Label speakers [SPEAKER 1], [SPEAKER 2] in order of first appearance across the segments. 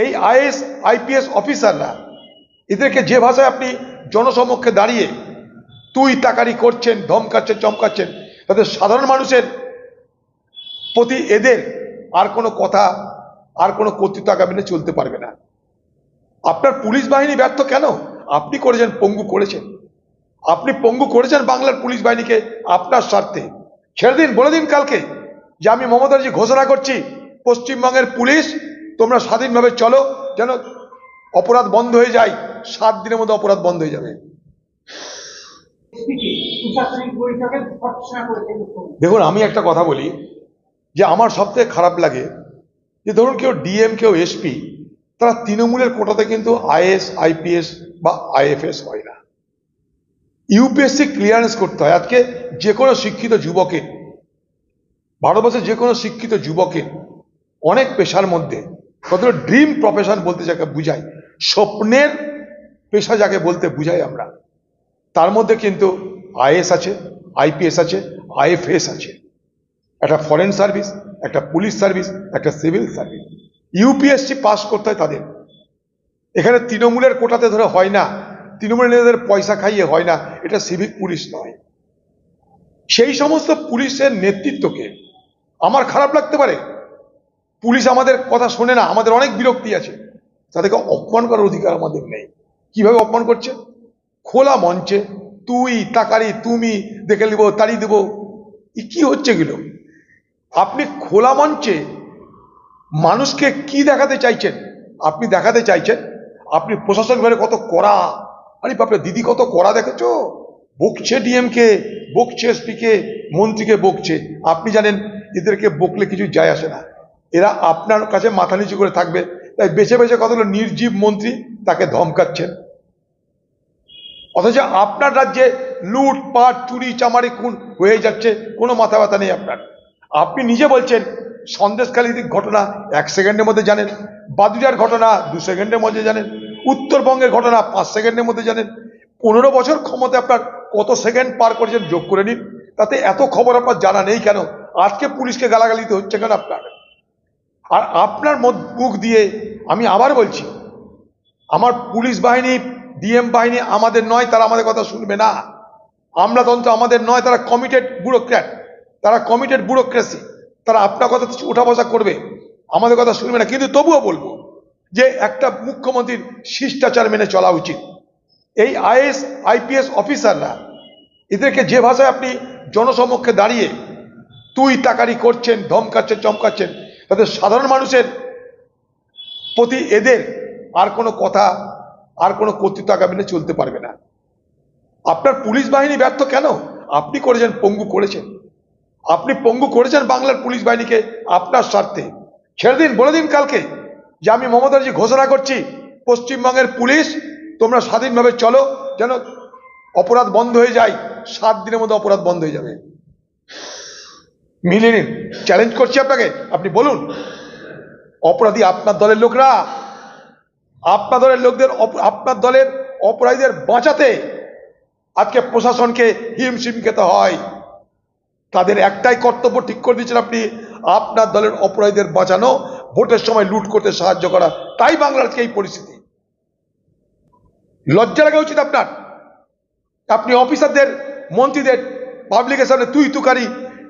[SPEAKER 1] এই is IPS অফিসাররা এদেরকে যে ভাষায় আপনি জনসমক্ষে দাঁড়িয়ে তুই তাকারি করছেন, ধমকাচ্ছেন, চমকাচ্ছেন, তাদের সাধারণ মানুষের প্রতি এদের আর কোনো কথা, আর কোনো কর্তৃত্ব আগামী চলতে পারবে না। আপনার পুলিশ বাহিনী ব্যর্থ কেন? আপনি করেছেন, পঙ্গু করেছেন। আপনি পঙ্গু করেছেন বাংলার পুলিশ বাহিনীকে আপনার স্বার্থে। ছেড়ে দিন, বলে দিন কালকে যে আমি মমতা ব্যানার্জি ঘোষণা করছি, পশ্চিমবঙ্গের পুলিশ তোমরা স্বাধীনভাবে চলো, যেন অপরাধ বন্ধ হয়ে যায়। 7 দিনের মধ্যে অপরাধ বন্ধ হয়ে যাবে। দেখুন, আমি একটা কথা বলি যে আমার সবথেকে খারাপ লাগে যে ধরুন কেউ ডিএম, কেউ এসপি, তারা তৃণমূলের কোটাতে কিন্তু আইএস আইপিএস বা আইএফএস হয় না। ইউপিএসসি ক্লিয়ারেন্স করতে হয়। আজকে যে কোনো শিক্ষিত যুবকের, ভারতবর্ষের যে কোনো শিক্ষিত যুবকের অনেক পেশার মধ্যে কতগুলো ড্রিম প্রফেশন বলতে যাকে বুঝাই, স্বপ্নের পেশা যাকে বলতে বুঝাই আমরা, তার মধ্যে কিন্তু আইএস আছে, আইপিএস আছে, আইএফএস আছে। একটা ফরেন সার্ভিস, একটা পুলিশ সার্ভিস, একটা সিভিল সার্ভিস। ইউপিএসসি পাস করতে হয় তাদের। এখানে তৃণমূলের কোটাতে ধরে হয় না, তৃণমূলের নেতাদের পয়সা খাইয়ে হয় না, এটা সিভিক পুলিশ নয়। সেই সমস্ত পুলিশের নেতৃত্বকে আমার খারাপ লাগতে পারে, পুলিশ আমাদের কথা শোনে না, আমাদের অনেক বিরক্তি আছে, তাদেরকে অপমান করার অধিকার আমাদের নেই। কিভাবে অপমান করছে? খোলা মঞ্চে তুই তাকারি, তুমি দেখে নিব, তাড়িয়ে দেবো, কি হচ্ছে এগুলো? আপনি খোলা মঞ্চে মানুষকে কি দেখাতে চাইছেন? আপনি দেখাতে চাইছেন আপনি প্রশাসন ঘরে কত কড়া। আরে বাপরে দিদি, কত কড়া দেখেছো? বকছে ডিএমকে, বকছে এসপিকে, মন্ত্রীকে বকছে। আপনি জানেন এদেরকে বকলে কিছু যায় আসে না, এরা আপনার কাছে মাথা নিচু করে থাকবে। তাই বেছে বেছে কতগুলো নির্জীব মন্ত্রী তাকে ধমকাচ্ছেন। অথচ আপনার রাজ্যে লুটপাট, চুরি চামারি, খুন হয়ে যাচ্ছে, কোনো মাথা ব্যথা নেই আপনার। আপনি নিজে বলছেন সন্দেশখালীর ঘটনা 1 সেকেন্ডের মধ্যে জানেন, বাদুড়িয়ার ঘটনা 2 সেকেন্ডের মধ্যে জানেন, উত্তরবঙ্গের ঘটনা 5 সেকেন্ডের মধ্যে জানেন। 15 বছর ক্ষমতা আপনার কত সেকেন্ড পার করেছেন যোগ করে নিন। তাতে এত খবর আপনার জানা নেই কেন? আজকে পুলিশকে গালাগালিতে হচ্ছে কেন আপনার? আর আপনার মুখ দিয়ে আমি আবার বলছি, আমার পুলিশ বাহিনী, ডিএম বাহিনী আমাদের নয়, তারা আমাদের কথা শুনবে না। আমলাতন্ত্র আমাদের নয়, তারা কমিটেড ব্যুরোক্র্যাট, তারা কমিটেড ব্যুরোক্রেসি। তারা আপনার কথা উঠা বসা করবে, আমাদের কথা শুনবে না। কিন্তু তবুও বলবো যে একটা মুখ্যমন্ত্রীর শিষ্টাচার মেনে চলা উচিত। এই আইএস আইপিএস অফিসাররা এদেরকে যে ভাষায় আপনি জনসমক্ষে দাঁড়িয়ে তুই তাকারি করছেন, ধমকাচ্ছেন, চমকাচ্ছেন, তাদের সাধারণ মানুষের প্রতি এদের আর কোনো কথা, আর কোনো কর্তৃত্ব আগামী চলতে পারবে না। আপনার পুলিশ বাহিনী ব্যর্থ কেন? আপনি করেছেন, পঙ্গু করেছেন। আপনি পঙ্গু করেছেন বাংলার পুলিশ বাহিনীকে আপনার স্বার্থে। ছেড়ে দিন, বলে দিন কালকে যে আমি মমতা ব্যানার্জি ঘোষণা করছি, পশ্চিমবঙ্গের পুলিশ তোমরা স্বাধীনভাবে চলো, যেন অপরাধ বন্ধ হয়ে যায়। 7 দিনের মধ্যে অপরাধ বন্ধ হয়ে যাবে। মিলিয়ে নিন, চ্যালেঞ্জ করছি আপনাকে, আপনি বলুন। অপরাধী আপনার দলের লোকরা, আপনার দলের লোকদের, আপনার দলের অপরাধীদের বাঁচাতে আজকে প্রশাসনকে হিমশিম খেতে হয়। তাদের একটাই কর্তব্য ঠিক করে দিয়েছেন আপনি, আপনার দলের অপরাধীদের বাঁচানো, ভোটের সময় লুট করতে সাহায্য করা। তাই বাংলার আজকে এই পরিস্থিতি। লজ্জা লাগা উচিত আপনার। আপনি অফিসারদের, মন্ত্রীদের পাবলিকের সামনে তুই তুকারি,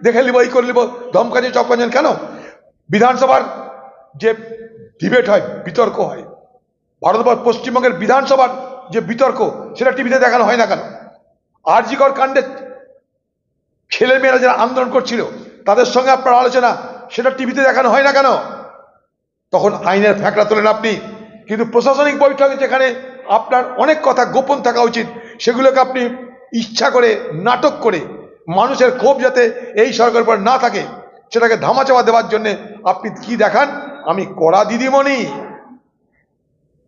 [SPEAKER 1] দেখে নিব, এই করে নিব, ধমকানি চমকাচ্ছেন কেন? বিধানসভার যে ডিবেট হয়, বিতর্ক হয়, ভারতবর্ষ পশ্চিমবঙ্গের বিধানসভার যে বিতর্ক, সেটা টিভিতে দেখানো হয় না কেন? জি কর কাণ্ডে ছেলেমেয়েরা যারা আন্দোলন করছিল তাদের সঙ্গে আপনার আলোচনা, সেটা টিভিতে দেখানো হয় না কেন? তখন আইনের ফ্যাকড়া তোলেন আপনি। কিন্তু প্রশাসনিক বৈঠকে যেখানে আপনার অনেক কথা গোপন থাকা উচিত, সেগুলোকে আপনি ইচ্ছা করে, নাটক করে, মানুষের ক্ষোভ যাতে এই সরকারের উপর না থাকে সেটাকে ধামাচাপা দেওয়ার জন্য আপনি কি দেখান? আমি কড়া দিদিমণি,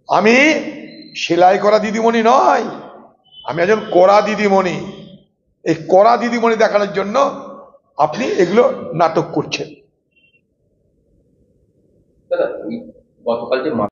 [SPEAKER 1] আমি সেলাই করা দিদিমণি নয়, আমি একজন কড়া দিদিমণি। এই কড়া দিদিমণি দেখানোর জন্য আপনি এগুলো নাটক করছেন।
[SPEAKER 2] গতকাল যে